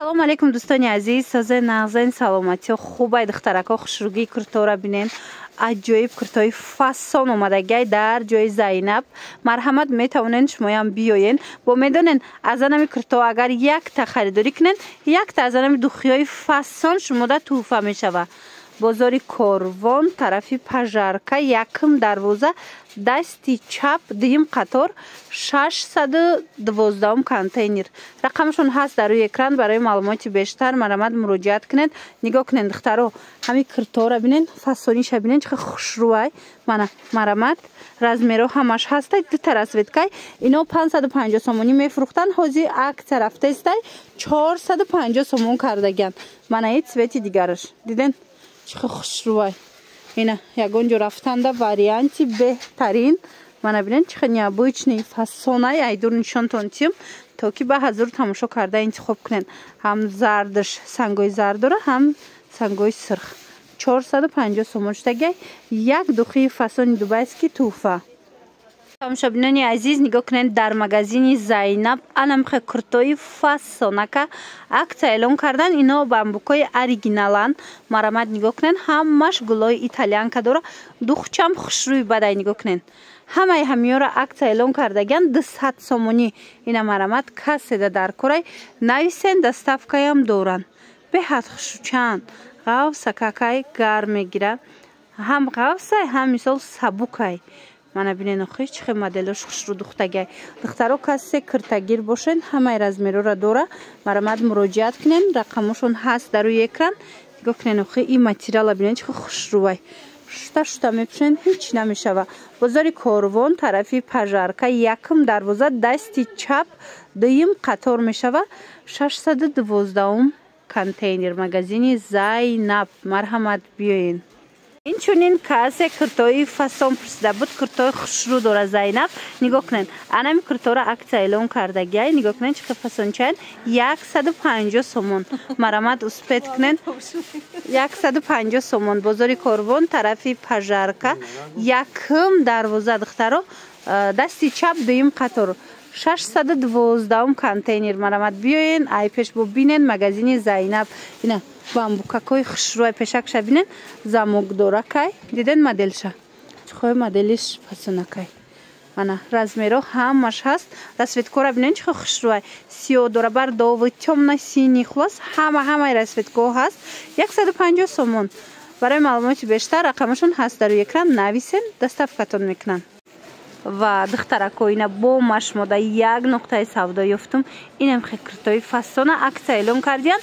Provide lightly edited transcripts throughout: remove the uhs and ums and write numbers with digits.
салом алейкум дӯстони азиз, созаи нағзаи саломатиё хубай духтарако хушругии куртора бинен. Аҷоиб куртои фасон омадагай дар ҷои Зайнаб. Марҳамат метавонен шумоям биёен. Бо медонен аз анами курто агар якта харидорӣ кунен, якта аз анами духиёи фасон шумода туҳфа мешава. Бозори Корвон, тарафи Пажарка, якм дарвоза, дасти чап, дуюм қатор, 612 контейнер. Рақамшон ҳаст дар рӯи экран. Барои маълумоти бештар марҳамат муроҷиат кунед. Нигоҳ кунед духтаро, ҳами куртора бинен, фасониша бинен чӣ қадр хушрӯай. Мана марҳамат размеро ҳамаш ҳастай, дута расветкай. Ино 550 сомонӣ мефурӯхтанд. ҳозир аксия рафтаистай 450 сомон кардаган. Мана ин цвети дигараш диден чӣ қадр хушрӯай. Ина ягон ҷо рафтанда варианти беҳтарин. Мана бинен чӣ қадр необычный фасонай. Айдур нишонтон тиём то ки ба ҳазур тамошо карда интихоб кунен. Ҳам зардаш сангои зард дора, ҳам сангои сирх. 450 сомон штагай як духии фасони дубайский туҳфа. тамошобинони азиз, нигоҳ кунед дар магазини Зайнаб анамхе куртои фасонака акция эълон кардан. ино бамбукои оригиналан. марҳамат нигоҳ кунед, ҳамаш гулои итальянка дора. духчам хушрӯи бадай нигоҳ кунед. ҳамаи ҳамиёра акция эълон кардаган 200 сомонӣ. ина марҳамат касседа дар корай нависен, доставкаям доран. беҳад хушрӯчанд ғавса какай гарм мегира. ҳам ғавсай, ҳам мисол сабукай. мана бинен охи чӣ қадр моделош хушрӯ духтагай. духтаро кассе киртагир бошен, ҳамаи размерора дора. марҳамат муроҷиат кунен. рақамошон ҳаст дар рӯи экран. нигоҳ кунен охи ин материала бинен чӣ қадр хушрӯай. шута мепӯшен, ҳеҷ намешава. бозори Корвон, тарафи Пажарка, якм дарвоза, дасти чап, дуюм қатор мешава. 612 контейнер. магазини Зайнаб. марҳамат биёен. инчунин касе куртои фасон пурсида буд. куртои хушрӯ дора Зайнаб. нигоҳ кунен анами куртора акция эълон кардагай. нигоҳ кунен чӣ қадр фасончаен. 150 сомон. марҳамат успед кунен. 150 сомон. бозори Корвон, тарафи Пажарка, якм дарвоза духтаро, дасти чап, дуюм қатор, 612 контейнер. марҳамат биёен айпеш бо бинен магазини Зайнаб. ина бамбукакои хушрӯи пешакша бинен. замок дора кай. диден моделша чихои моделиш фасонакай. мана размеро ҳамаш ҳаст. расветкора бинен чӣ қадр хушрӯай. сиёҳ дора, бардови, тёмна сини, хулос ҳамаи расветкоҳо ҳаст. 150 сомон. барои маълумоти бештар рақамашон ҳаст дар рӯи экран. нависен, доставкатон мекунанд. ва духтарако ина бо машмода як нуқтаи савдо ёфтум. инам хе куртои фасона акция эълон кардиян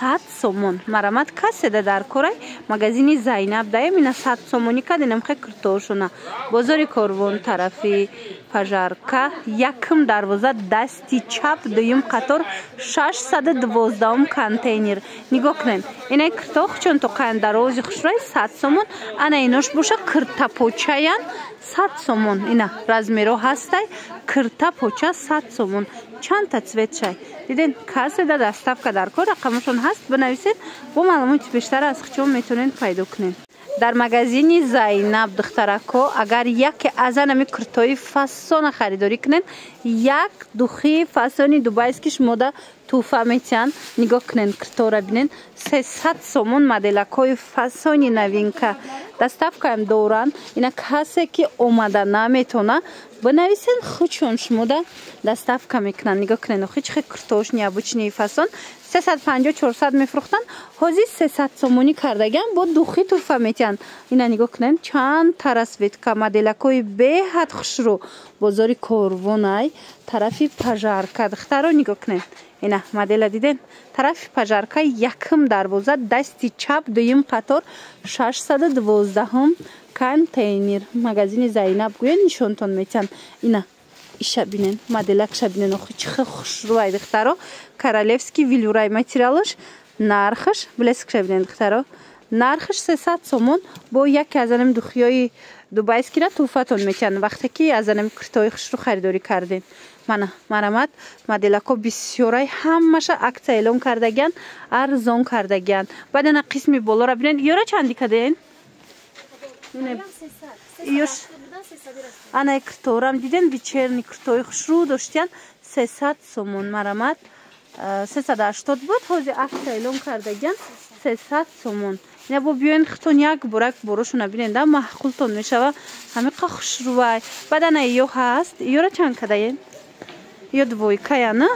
100 сомон. марҳамат касседа дар корай магазини Зайнаб даем. ина 100 сомонӣ кад. инам хе куртоошона. бозори Корвон, тарафи Пажарка, якм дарвоза, дасти чап, дуюм қатор, 612 контейнер. нигоҳ кунен ина курто чун тоқаян дарози хушрӯи 100 сомон. ана инош боша киртапочаян 100 сомон. ина размеро ҳастай. кирта поча 100 сомон. чандта цвет шай. диден касседа доставка дар кор. рақамашон ҳаст. бинависед. бо маълумоти бештар аз хичон метавонед пайдо кунед. дар магазини Зайнаб духтарако агар яке аз анами куртои фасона харидорӣ кунен, як духии фасони дубайски шумода туҳфа метиҳанд. нигоҳ кунен куртора бинен 300 сомон. моделакои фасони новинка. доставкаам доранд. ина касе ки омада наметона бинависен хучон шумода доставка мекунанд. нигоҳ кунен охи чӣ қадр куртош необычный фасон. 350-400 мефурӯхтанд. ҳозир 300 сомонӣ кардаган бо духи туҳфа метиҳанд. ина нигоҳ кунен чанд тарасветка моделакои беҳад хушрӯ. бозори Корвонай, тарафи Пажарка духтаро нигоҳ кунен. ина модела диден. тарафи Пажарка, якм дарвоза, дасти чап, дуюм қатор, 612 контейнер. магазини Зайнаб гӯен нишонтон метиҳанд. ина иша бинен, моделакша бинен. охи чӣ қадр хушрӯай духтаро. королевский велюрай материалаш. нархаш блескша бинен духтаро. нархаш 300 сомон. бо яке аз анами духиёи дубайскира туҳфатон метиҳанд вақте ки аз анами куртои хушрӯ харидорӣ карден. мана марҳамат моделако бисёрай ҳамаша акция эълон кардаган, арзон кардаган. баъд ана қисми болора бинен. ёра чанди каден? ана курторам диден вечерни куртои хушрӯ доштиян 300 сомон. марҳамат 380 بود ҳозир аксия эълон кардагиан 300 сомон. اینا با بیاین خطون یک برک بروشون ببینید دا محقولتون میشوه همیقا خوشروای بدن ایو هست ایو را چند کداین؟ ایو دویکه یا نه؟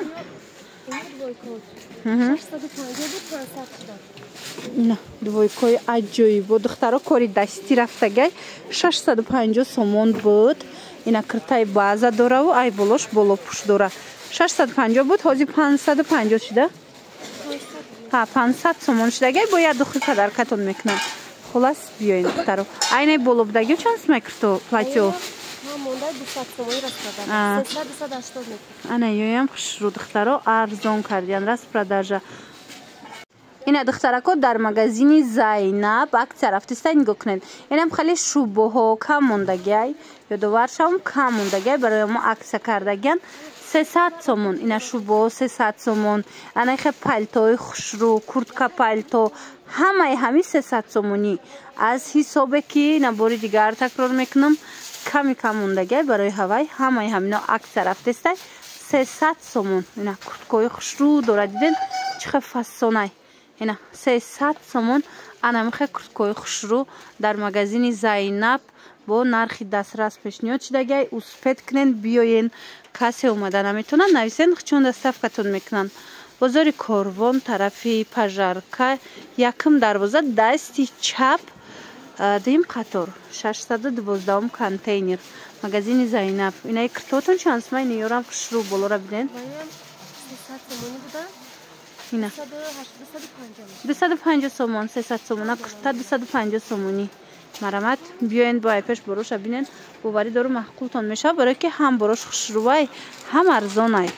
نه دویکه اجایی بود دخترها کاری دستی رفته گی 650 سومون بود اینا کرتای بازه داره و ای بلوش بلو پوش داره 650 بود حاضی 550 شده 500 сомон шудагай бояд духи кадар катон мекунам хулас биёин духтаро айне боло будагио чанд сумай кирто платио ана ёям хушру духтаро арзон кардиан раст продажа ина духтарако дар магазини Зайнаб акция рафтиста нигоҳ кунед инам хеле шубоҳо кам мондагиай ёдовар шавам кам мондагиай барои мо акция кардагиан 300 сомон ина шубо 300 сомон ана хе пальтои хушру куртка пальто ҳамаи ҳами 300 сомонӣ аз ҳисобе ки ина бори дигар такрор мекунам ками кам мондагиай барои ҳавай ҳамаи ҳамино акция рафтестай 300 сомон ина курткаи хушру дора диден чӣ хе фасонай ина 300 сомон ана мехе курткаи хушру дар магазини Зайнаб бо нархи дастрас пешниҳод шудагиай успед кунен биёен касе омада наметонад нависен чун доставкатон мекунанд бозори Корвон тарафи пажарка якм дарвоза дасти чап дим қатор 612 контейнер магазини Зайнаб инаи киртотон чанд сумай ниёрам хушру болора биден ина 250 сомон 300 сомона кирта 250 сомонӣ марамат биёед бо айпеш бороша бинен бовари дору маҳқултон мешава барое ки ҳам борош хушрувай ҳам арзонай